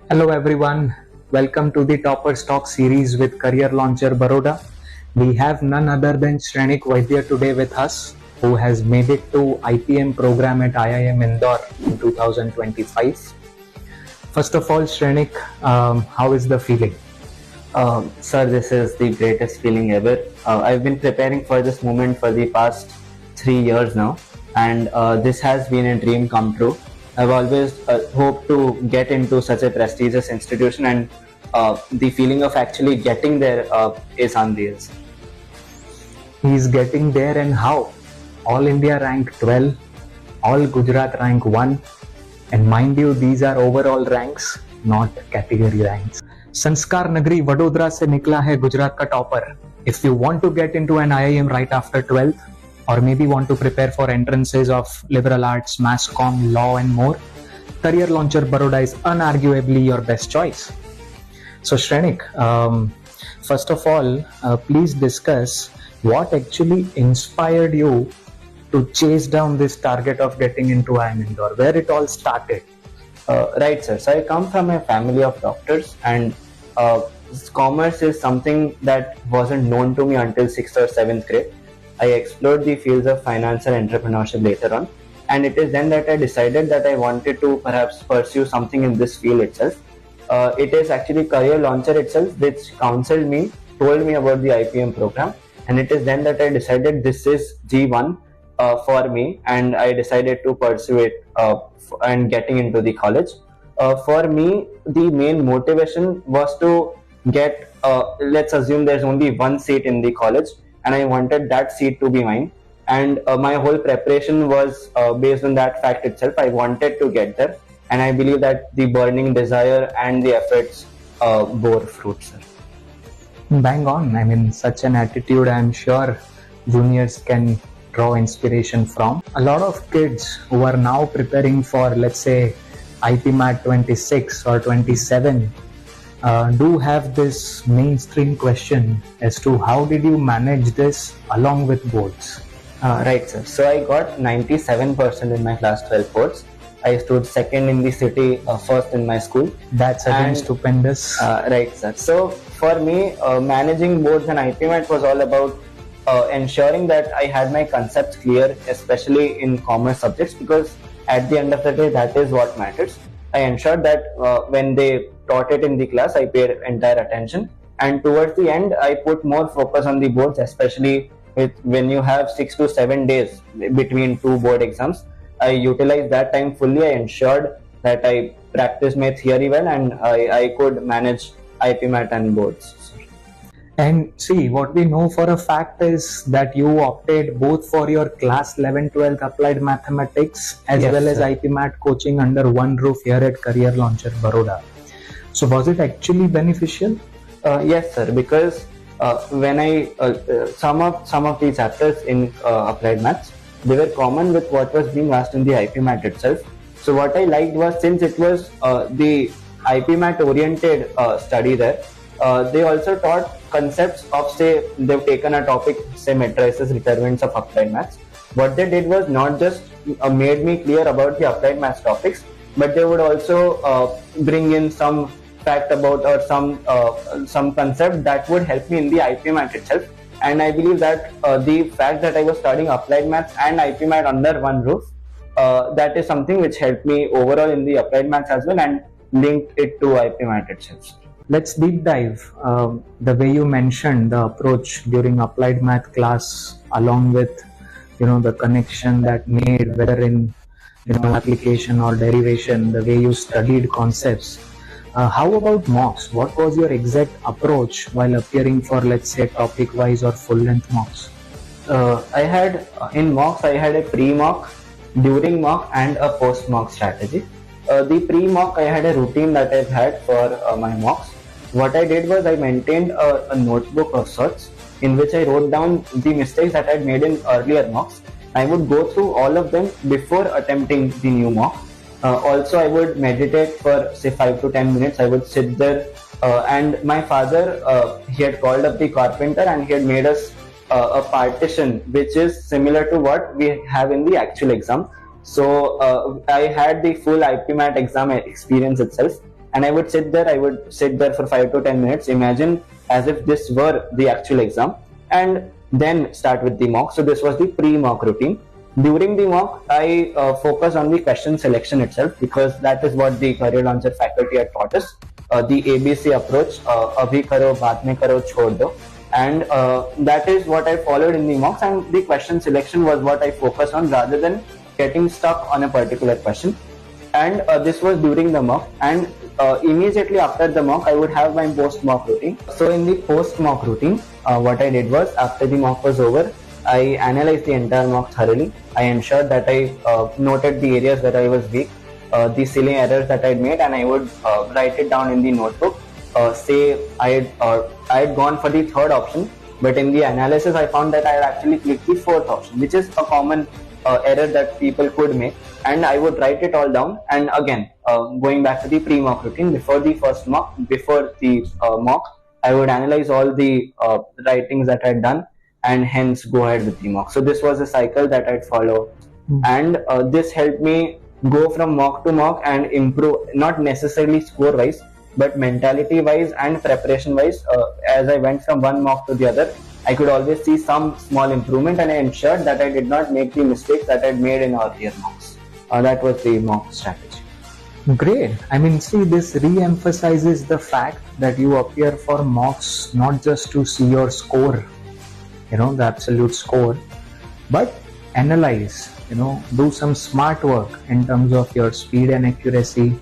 Hello everyone, welcome to the Toppers Talk series with Career Launcher Baroda. We have none other than Shrenik Vaidya today with us, who has made it to IPM program at IIM Indore in 2025. First of all, Shrenik, how is the feeling? Sir, this is the greatest feeling ever. I've been preparing for this moment for the past 3 years now, and this has been a dream come true. I've always hoped to get into such a prestigious institution, and the feeling of actually getting there is unreal. He is getting there, and how? All India rank 12, all Gujarat rank 1, and mind you, these are overall ranks, not category ranks. संस्कार नगरी वडोदरा से निकला है गुजरात का topper. If you want to get into an IIM right after 12th, or maybe want to prepare for entrances of liberal arts, mass comm, law and more, Career Launcher Baroda is unarguably your best choice. So Shrenik, first of all, please discuss what actually inspired you to chase down this target of getting into IIM Indore, where it all started. Right, sir. So I come from a family of doctors, and commerce is something that wasn't known to me until 6th or 7th grade. I explored the fields of finance and entrepreneurship later on, and it is then that I decided that I wanted to perhaps pursue something in this field itself. It is actually Career Launcher itself which counseled me, told me about the IPM program, and it is then that I decided this is G1 for me, and I decided to pursue it and getting into the college. For me, the main motivation was to get, let's assume there's only one seat in the college, and I wanted that seat to be mine. And my whole preparation was based on that fact itself. I wanted to get there, and I believe that the burning desire and the efforts bore fruit, sir. Bang on. I mean, such an attitude, I'm sure juniors can draw inspiration from. A lot of kids who are now preparing for, let's say, IPMAT 26 or 27 do have this mainstream question as to how did you manage this along with boards? Right, sir. So I got 97% in my class 12 boards. I stood second in the city, first in my school. That's again stupendous. Right, sir. So for me, managing boards and IPMAT was all about ensuring that I had my concepts clear, especially in commerce subjects, because at the end of the day, that is what matters. I ensured that when they taught it in the class, I paid entire attention, and towards the end, I put more focus on the boards, especially when you have 6 to 7 days between two board exams. I utilized that time fully. I ensured that I practiced my theory well, and I could manage IPMAT and boards. And see, what we know for a fact is that you opted both for your class 11-12 applied mathematics as Yes, well as sir. IPMAT coaching under one roof here at Career Launcher Baroda. So was it actually beneficial? Yes, sir. Because when I some of these chapters in applied maths, they were common with what was being asked in the IPMAT itself. So what I liked was, since it was the IPMAT oriented study there, they also taught concepts of, say, they've taken a topic, say, matrices, determinants of applied maths. What they did was not just made me clear about the applied maths topics, but they would also bring in some fact about, or some concept that would help me in the IPMAT itself. And I believe that the fact that I was studying applied maths and IPMAT under one roof, that is something which helped me overall in the applied maths as well, and linked it to IPMAT itself. Let's deep dive. The way you mentioned the approach during applied math class, along with the connection that made, whether in application or derivation, the way you studied concepts. How about mocks? What was your exact approach while appearing for, let's say, topic wise or full length mocks? I had in mocks, I had a pre-mock, during mock, and a post-mock strategy. The pre-mock, I had a routine that I've had for my mocks. What I did was I maintained a notebook of sorts in which I wrote down the mistakes that I'd made in earlier mocks. I would go through all of them before attempting the new mock. Also, I would meditate for, say, 5 to 10 minutes. I would sit there, and my father, he had called up the carpenter, and he had made us a partition which is similar to what we have in the actual exam. So I had the full IPMAT exam experience itself, and I would sit there. I would sit there for 5 to 10 minutes, imagine as if this were the actual exam, and then start with the mock. So this was the pre-mock routine. During the mock, I focus on the question selection itself, because that is what the career launcher faculty had taught us. The ABC approach, abhi karo, baad mein karo, chhod do. And that is what I followed in the mocks, and the question selection was what I focused on rather than getting stuck on a particular question. And this was during the mock, and immediately after the mock I would have my post mock routine. So in the post mock routine, what I did was, after the mock was over, I analyzed the entire mock thoroughly. I ensured that I noted the areas where I was weak, the silly errors that I'd made, and I would write it down in the notebook. Say I had gone for the third option, but in the analysis I found that I had actually clicked the fourth option, which is a common error that people could make, and I would write it all down. And again, going back to the pre-mock routine, before the first mock, before the mock, I would analyze all the writings that I had done, and hence go ahead with the mock. So this was a cycle that I'd follow, and this helped me go from mock to mock and improve, not necessarily score wise, but mentality wise and preparation wise. As I went from one mock to the other, I could always see some small improvement, and I ensured that I did not make the mistakes that I had made in earlier mocks. That was the mock strategy. Great. I mean, see, this re-emphasizes the fact that you appear for mocks not just to see your score, the absolute score, but analyze, do some smart work in terms of your speed and accuracy,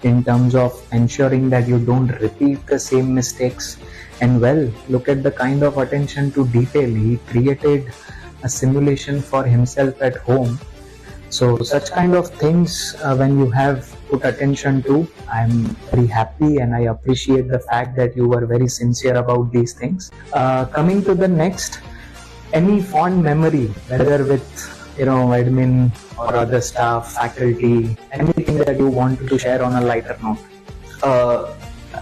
in terms of ensuring that you don't repeat the same mistakes. And well, look at the kind of attention to detail. He created a simulation for himself at home. So such kind of things, when you have put attention to, I'm very happy, and I appreciate the fact that you were very sincere about these things. Coming to the next, any fond memory, whether with admin or other staff, faculty, anything that you want to share on a lighter note?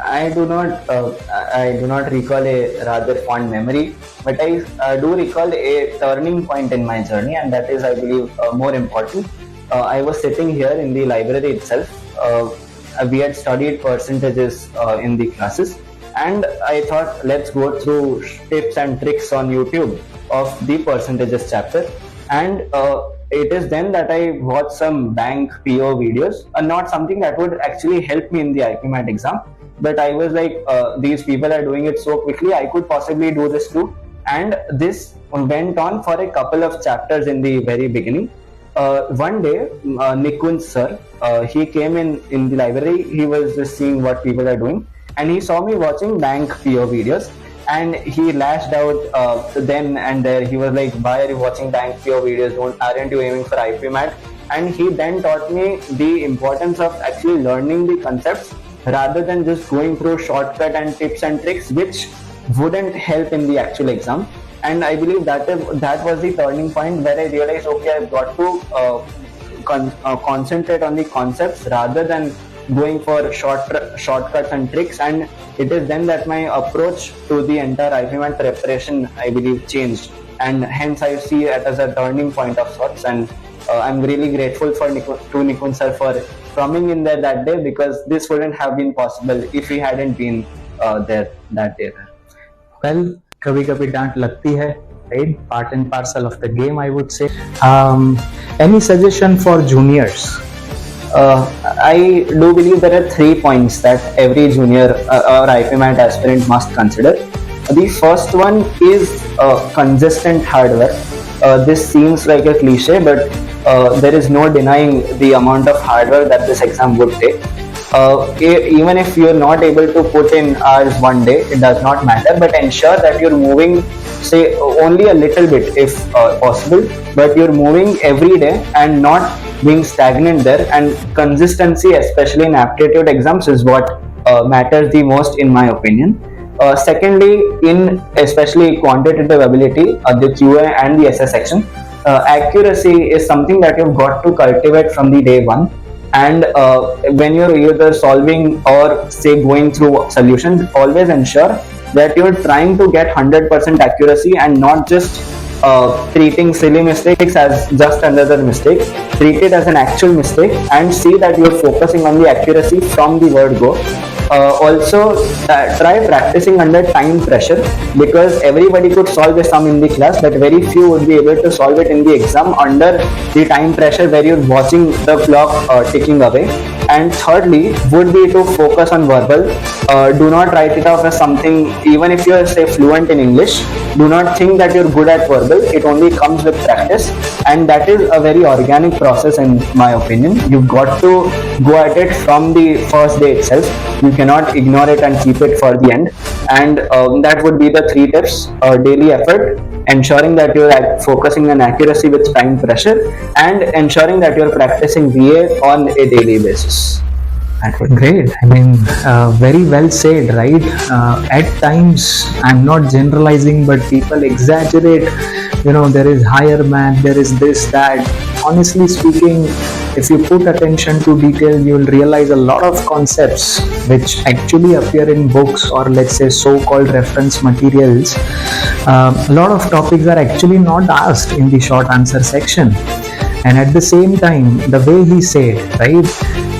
I do not recall a rather fond memory, but I do recall a turning point in my journey, and that is, I believe, more important. I was sitting here in the library itself. We had studied percentages in the classes, and I thought, let's go through tips and tricks on YouTube of the percentages chapter. And it is then that I watched some bank PO videos, not something that would actually help me in the IPMAT exam, but I was like, these people are doing it so quickly, I could possibly do this too. And this went on for a couple of chapters in the very beginning. One day, Nikun sir, he came in the library. He was just seeing what people are doing, and he saw me watching bank PO videos, and he lashed out then and there. He was like, why are you watching bank PO videos? Aren't you aiming for IPMAT? And he then taught me the importance of actually learning the concepts rather than just going through shortcut and tips and tricks, which wouldn't help in the actual exam. And I believe that was the turning point where I realized, okay, I've got to concentrate on the concepts rather than going for shortcuts and tricks. And it is then that my approach to the entire IPMAT preparation, I believe, changed, and hence I see it as a turning point of sorts. And I'm really grateful to Nikun sir for coming in there that day, because this wouldn't have been possible if he hadn't been there that day. Well, कभी-कभी डांट लगती है, right? Part and parcel of the game, I would say. Any suggestion for juniors? I do believe there are 3 points that every junior or IPMAT aspirant must consider. The first one is consistent hard work. This seems like a cliche, but there is no denying the amount of hard work that this exam would take. Even if you're not able to put in hours one day, it does not matter, but ensure that you're moving, say, only a little bit if possible, but you're moving every day and not being stagnant there. And consistency, especially in aptitude exams, is what matters the most, in my opinion. Secondly, in especially quantitative ability, the QA and the SS section, accuracy is something that you've got to cultivate from the day one. And when you're either solving or, say, going through solutions, always ensure that you're trying to get 100% accuracy and not just treating silly mistakes as just another mistake. Treat it as an actual mistake and see that you're focusing on the accuracy from the word go. Also, try practicing under time pressure, because everybody could solve a sum in the class, but very few would be able to solve it in the exam under the time pressure where you're watching the clock ticking away. And thirdly would be to focus on verbal. Do not write it off as something, even if you're say fluent in English, do not think that you're good at verbal. It only comes with practice, and that is a very organic process in my opinion. You've got to go at it from the first day itself. You cannot ignore it and keep it for the end. And that would be the 3 tips: daily effort, ensuring that you're focusing on accuracy with time pressure, and ensuring that you're practicing VA on a daily basis. Great. I mean, very well said, right? At times, I'm not generalizing, but people exaggerate. There is higher math, there is this, that. Honestly speaking, if you put attention to detail, you'll realize a lot of concepts which actually appear in books, or let's say so-called reference materials. A lot of topics are actually not asked in the short answer section. And at the same time, the way he said, right,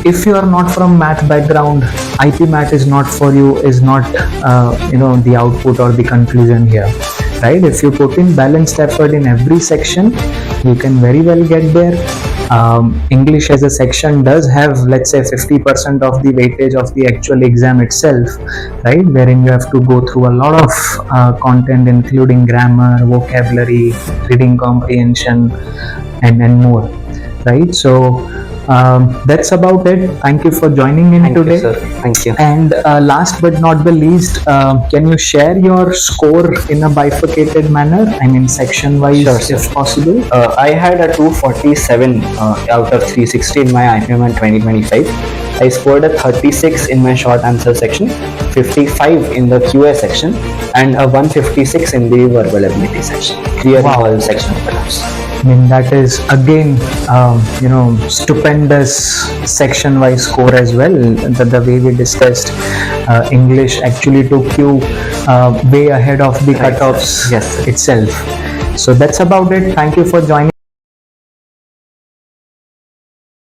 if you are not from math background, IPMAT is not for you, is not the output or the conclusion here, right? If you put in balanced effort in every section, you can very well get there. English as a section does have, let's say, 50% of the weightage of the actual exam itself, right, wherein you have to go through a lot of content, including grammar, vocabulary, reading comprehension, and more, right? So that's about it. Thank you for joining in today. Thank you, sir. Thank you. And last but not the least, can you share your score in a bifurcated manner? I mean, section wise, Sure, if possible. I had a 247 out of 360 in my IPMAT 2025. I scored a 36 in my short answer section, 55 in the QA section, and a 156 in the verbal ability section. Clearing all section perhaps. I mean, that is again, stupendous section-wise score as well. The way we discussed, English actually took you way ahead of the cutoffs Yes, itself. So that's about it. Thank you for joining.